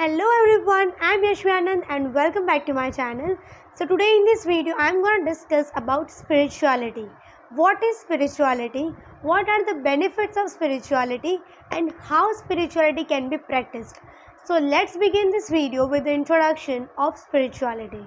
Hello everyone, I'm Yashwanand and welcome back to my channel. So today in this video I'm going to discuss about spirituality. What is spirituality? What are the benefits of spirituality and how spirituality can be practiced? So let's begin this video with the introduction of spirituality.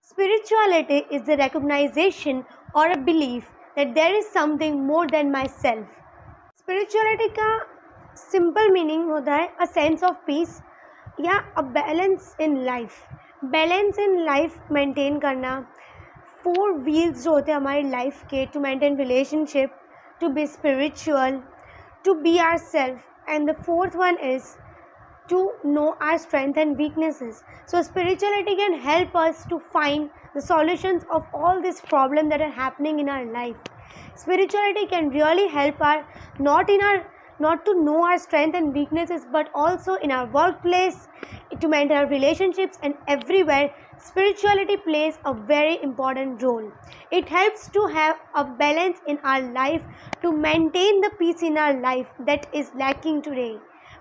Spirituality is the recognition or a belief that there is something more than myself. Spirituality का simple meaning होता है a sense of peace या a balance in life maintain करना. 4 wheels जो होते हैं हमारी life के, to maintain relationship, to be spiritual, to be our self, and the fourth one is to know our strength and weaknesses. So spirituality can help us to find the solutions of all these problems that are happening in our life. Spirituality can really help not to know our strength and weaknesses, but also in our workplace, to maintain our relationships, and everywhere spirituality plays a very important role. It helps to have a balance in our life, to maintain the peace in our life that is lacking today.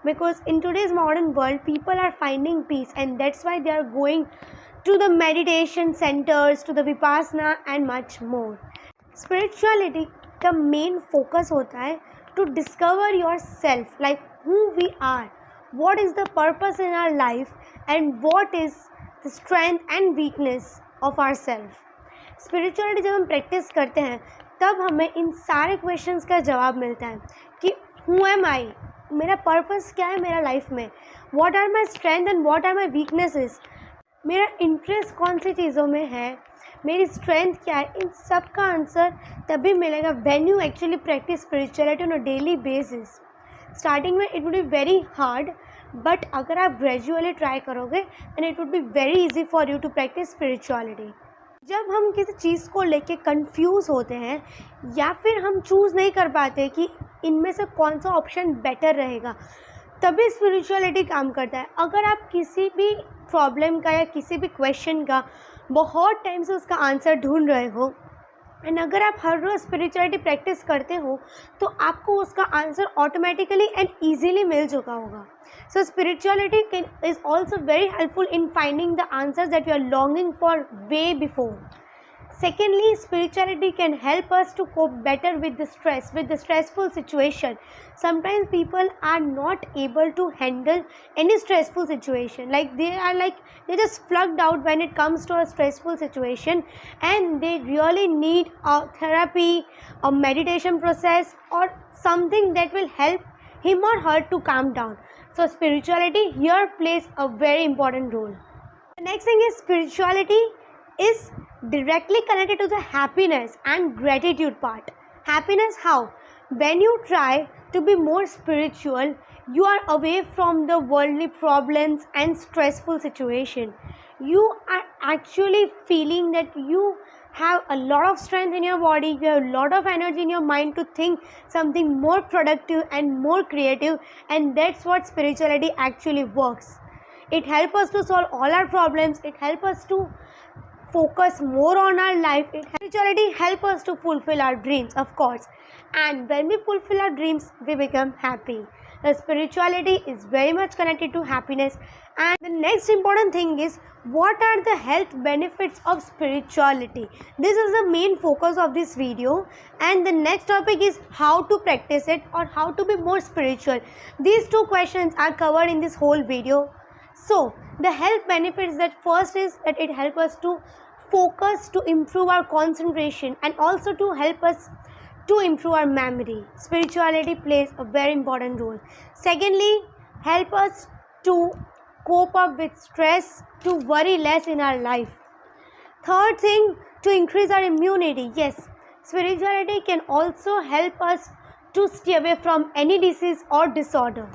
Because in today's modern world, people are finding peace, and that's why they are going to the meditation centers, to the vipassana and much more. Spirituality का main focus होता है to discover yourself, like who we are, what is the purpose in our life, and what is the strength and weakness of ourself. Spirituality जब हम practice करते हैं तब हमें इन सारे questions का जवाब मिलता है कि who am I, मेरा पर्पस क्या है मेरा लाइफ में, what are my strength and what are my weaknesses, मेरा इंटरेस्ट कौन सी चीज़ों में है, मेरी स्ट्रेंथ क्या है. इन सब का आंसर तभी मिलेगा when you actually practice spirituality on a daily basis. Starting में it would be very hard, but अगर आप ग्रेजुअली ट्राई करोगे and it would be very easy for you to practice spirituality. जब हम किसी चीज़ को लेके कंफ्यूज होते हैं या फिर हम चूज़ नहीं कर पाते कि इनमें से कौन सा ऑप्शन बेटर रहेगा, तभी स्पिरिचुअलिटी काम करता है. अगर आप किसी भी प्रॉब्लम का या किसी भी क्वेश्चन का बहुत टाइम से उसका आंसर ढूंढ रहे हो, एंड अगर आप हर रोज़ स्पिरिचुअलिटी प्रैक्टिस करते हो तो आपको उसका आंसर ऑटोमेटिकली एंड ईजीली मिल चुका होगा. So spirituality is also very helpful in finding the answers that you are longing for way before. Secondly, spirituality can help us to cope better with the stress, with the stressful situation. Sometimes people are not able to handle any stressful situation. They just flunked out when it comes to a stressful situation, and they really need a therapy, a meditation process, or something that will help him or her to calm down. So spirituality here plays a very important role. The next thing is spirituality is directly connected to the happiness and gratitude part. Happiness how? When you try to be more spiritual, you are away from the worldly problems and stressful situation. You are actually feeling that you have a lot of strength in your body, you have a lot of energy in your mind to think something more productive and more creative, and that's what spirituality actually works. It helps us to solve all our problems, it helps us to focus more on our life. Spirituality helps us to fulfill our dreams, of course, and when we fulfill our dreams we become happy. The spirituality is very much connected to happiness. And the next important thing is, what are the health benefits of spirituality? This is the main focus of this video, and the next topic is how to practice it or how to be more spiritual. These two questions are covered in this whole video. So the health benefits, that first is that it helps us to focus, to improve our concentration, and also to help us to improve our memory. Spirituality plays a very important role. Secondly, help us to cope up with stress, to worry less in our life. Third thing, to increase our immunity. Yes, spirituality can also help us to stay away from any disease or disorder.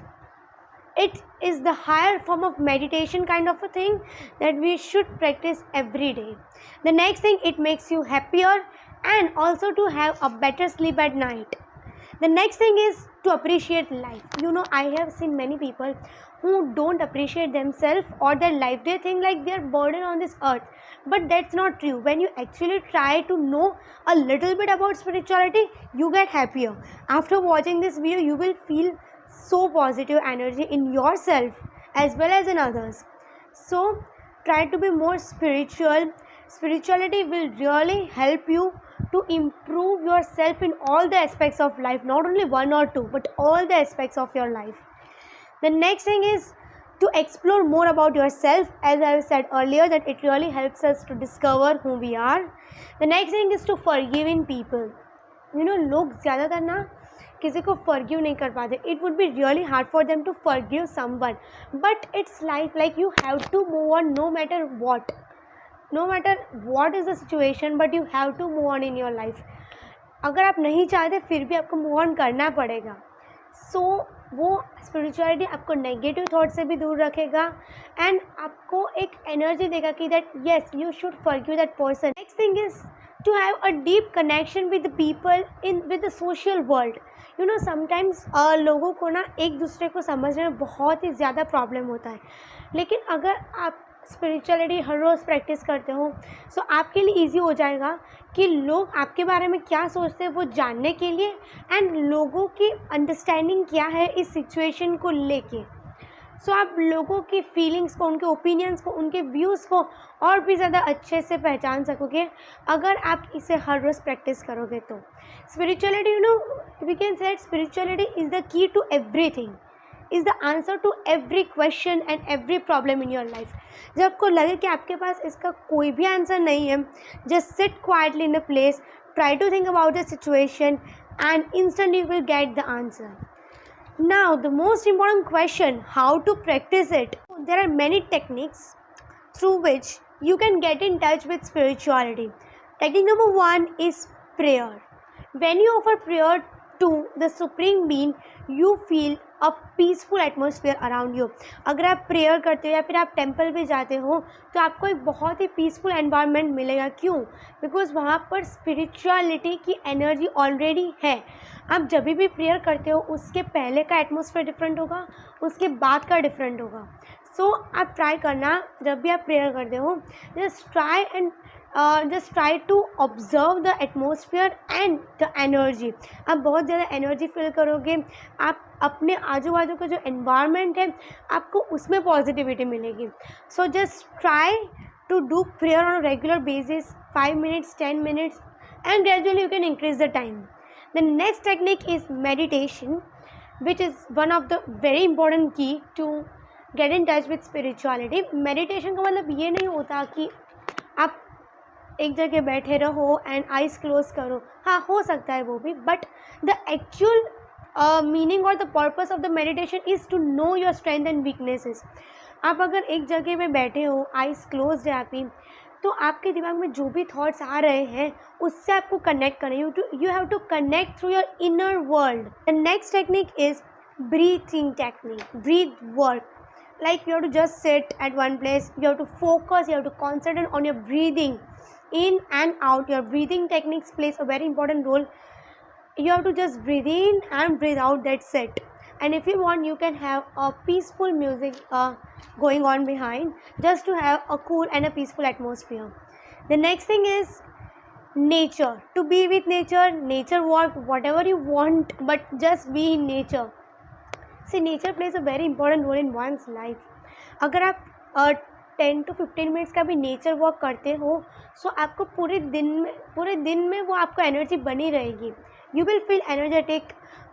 It is the higher form of meditation kind of a thing that we should practice every day. The next thing, it makes you happier and also to have a better sleep at night. The next thing is to appreciate life. I have seen many people who don't appreciate themselves or their life. They think like they are burden on this earth, but that's not true. When you actually try to know a little bit about spirituality, you get happier. After watching this video, you will feel so positive energy in yourself, as well as in others. So try to be more spiritual. Spirituality will really help you to improve yourself in all the aspects of life, not only one or two, but all the aspects of your life. The next thing is to explore more about yourself, as I said earlier, that it really helps us to discover who we are. The next thing is to forgive in people. लोग ज़्यादातर ना किसी को forgive नहीं कर पाते. It would be really hard for them to forgive someone, but it's life, like you have to move on no matter what is the situation, but you have to move on in your life. अगर आप नहीं चाहते फिर भी आपको move on करना पड़ेगा. सो वो स्पिरिचुअलिटी आपको नेगेटिव थॉट से भी दूर रखेगा एंड आपको एक एनर्जी देगा कि that yes you should forgive that person. Next thing is to have a deep connection with the people with the social world. Sometimes लोगों को ना एक दूसरे को समझने में बहुत ही ज़्यादा प्रॉब्लम होता है, लेकिन अगर आप स्पिरिचुअलिटी हर रोज़ प्रैक्टिस करते हो सो आपके लिए ईजी हो जाएगा कि लोग आपके बारे में क्या सोचते हैं वो जानने के लिए, एंड लोगों की अंडरस्टैंडिंग क्या है इस सिचुएशन को लेके. सो आप लोगों की फीलिंग्स को, उनके ओपिनियंस को, उनके व्यूज़ को और भी ज़्यादा अच्छे से पहचान सकोगे अगर आप इसे हर रोज़ प्रैक्टिस करोगे. तो spirituality, we can say spirituality is the key to everything, is the answer to every question and every problem in your life. जब आपको लगे कि आपके पास इसका कोई भी आंसर नहीं है, just sit quietly in a place, try to think about the situation and instant you will get the answer. Now the most important question, how to practice it. There are many techniques through which you can get in touch with spirituality. Technique number 1 is prayer. When you offer prayer to the Supreme Being, you feel a peaceful atmosphere around you. अगर आप prayer करते हो या फिर आप temple पे जाते हो तो आपको एक बहुत ही पीसफुल एनवायरनमेंट मिलेगा. क्यों? बिकॉज वहाँ पर स्पिरिचुअलिटी की एनर्जी ऑलरेडी है. आप जब भी प्रेयर करते हो उसके पहले का एटमॉस्फेयर डिफरेंट होगा, उसके बाद का डिफरेंट होगा. सो आप ट्राई करना, जब भी आप प्रेयर करते हो just try to observe the atmosphere and the energy. आप बहुत ज़्यादा एनर्जी फील करोगे. आप अपने आजू बाजू का जो एनवायरनमेंट है आपको उसमें पॉजिटिविटी मिलेगी. So just try to do prayer on a regular basis, 5 minutes, 10 minutes, and gradually you can increase the time. The next technique is meditation, which is one of the very important key to get in touch with spirituality. Meditation का मतलब ये नहीं होता कि आप एक जगह बैठे रहो एंड आइज़ क्लोज करो. हाँ, हो सकता है वो भी, बट द एक्चुअल मीनिंग और the purpose of the meditation is to know your strength and weaknesses. आप अगर एक जगह में बैठे हो, आइज़ क्लोज्ड है आपकी, तो आपके दिमाग में जो भी थॉट्स आ रहे हैं उससे आपको कनेक्ट करना. You have to connect through your inner world. The next technique is breathing technique, breath work. Like you have to just sit at one place, you have to focus, you have to concentrate on your breathing in and out. Your breathing techniques plays a very important role. You have to just breathe in and breathe out, that's it. And if you want, you can have a peaceful music going on behind, just to have a cool and a peaceful atmosphere. The next thing is nature. To be with nature, nature walk, whatever you want, but just be in nature. See, nature plays a very important role in one's life. अगर आप 10 to 15 minutes का भी nature walk करते हो सो आपको पूरे दिन में वो आपको एनर्जी बनी रहेगी. You will feel energetic.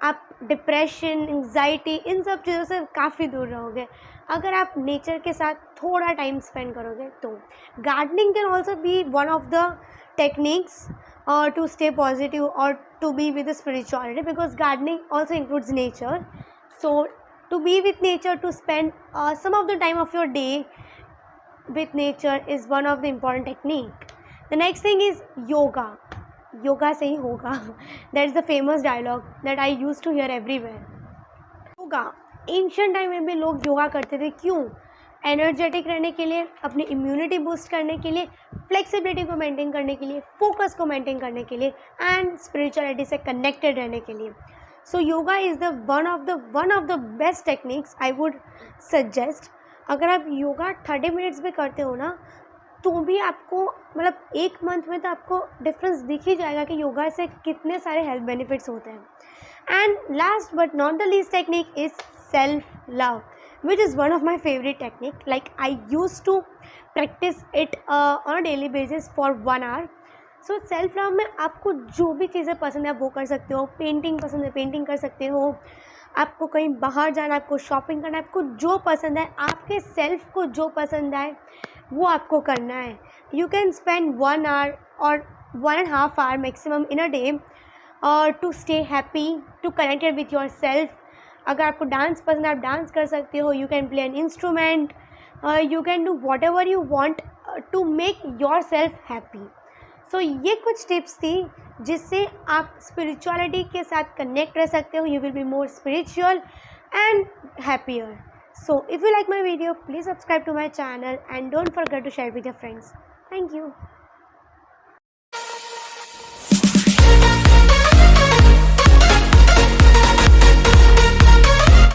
आप डिप्रेशन, एंग्जाइटी, इन सब चीज़ों से काफ़ी दूर रहोगे अगर आप नेचर के साथ थोड़ा टाइम स्पेंड करोगे. तो gardening can also be one of the techniques to stay positive or to be with the spirituality, because gardening also includes nature. So to be with nature, to spend some of the time of your day with nature is one of the important technique. The next thing is yoga. Yoga से ही होगा. That's the famous dialogue that I used to hear everywhere. Yoga ancient time में भी लोग योगा करते थे. क्यों? Energetic रहने के लिए, अपनी इम्यूनिटी बूस्ट करने के लिए, फ्लेक्सिबिलिटी को मेंटेन करने के लिए, फोकस को मेंटेन करने के लिए, एंड स्पिरिचुअलिटी से कनेक्टेड रहने के लिए. So yoga is the one of the best techniques I would suggest. अगर आप योगा 30 मिनट्स भी करते हो ना तो भी आपको मतलब 1 मंथ में तो आपको डिफरेंस दिख ही जाएगा कि योगा से कितने सारे हेल्थ बेनिफिट्स होते हैं. And last but not the least technique is self love. which is one of my favorite technique. Like I used to practice it on a daily basis for 1 hour. So self love में आपको जो भी चीज़ें पसंद है वो कर सकते हो. पेंटिंग पसंद है पेंटिंग कर सकते हो. आपको कहीं बाहर जाना, आपको शॉपिंग करना, आपको जो पसंद है, आपके सेल्फ को जो पसंद आए वो आपको करना है. यू कैन स्पेंड 1 hour और 1.5 hour maximum in a day to stay happy, to connected with your self. अगर आपको डांस पसंद है आप डांस कर सकते हो. You can play an instrument. You can do whatever you want to make yourself happy. So ये कुछ टिप्स थी जिससे आप स्पिरिचुअलिटी के साथ कनेक्ट रह सकते हो. You will be more spiritual and happier. So if you like my video please subscribe to my channel and don't forget to share with your friends. Thank you.